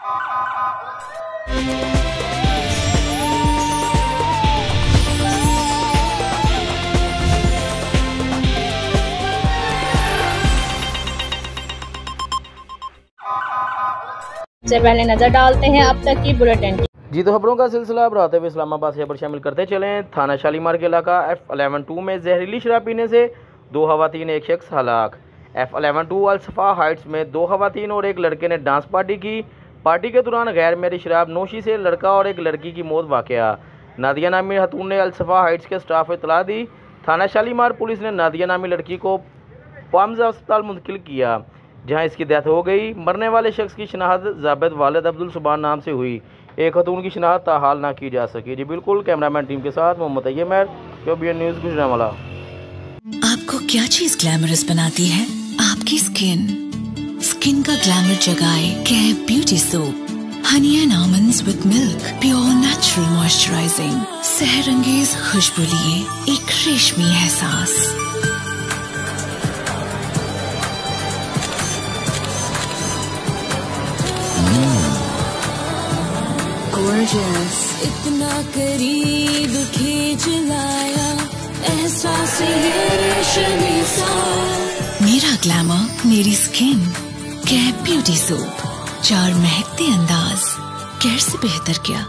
से पहले नजर डालते हैं अब तक की बुलेटिन। जी तो खबरों का सिलसिला अब रात इस्लामाबाद से शामिल करते चलें। थाना शालीमार के इलाका F11-2 में जहरीली शराब पीने से 2 खवातीन एक शख्स हलाक। F11-2 अल-सफा हाइट्स में 2 खवातीन और एक लड़के ने डांस पार्टी की। पार्टी के दौरान गैर मेरी शराब नोशी से लड़का और एक लड़की की मौत वाक़या। नादिया नामी खतून ने अल-सफा हाइट्स के स्टाफ को इतला दी। थाना शालीमार पुलिस ने नादिया नामी लड़की को पामजा अस्पताल मुंतकिल किया, जहां इसकी डेथ हो गई। मरने वाले शख्स की शनाख्त जावेद वालिद अब्दुल सुबान नाम से हुई। एक खतून की शनाख्त ताहाल ना की जा सकी। जी बिल्कुल, कैमरामैन टीम के साथ मोहम्मद तैयब, KBN न्यूज़ गुजरांवाला। आपको क्या चीज ग्लैमरस बनाती है? आपकी स्किन। स्किन का ग्लैमर जगाए care beauty soap. Honey and almonds with milk, pure natural moisturising, सहरंगेज खुशबू लिए एक रेशमी एहसास। Gorgeous, इतना करीब खींच लाया एहसास ये रेशमी सा। मेरा ग्लैमर मेरी स्किन, कैर ब्यूटी सोप, 4 महकते अंदाज, कैर से बेहतर क्या?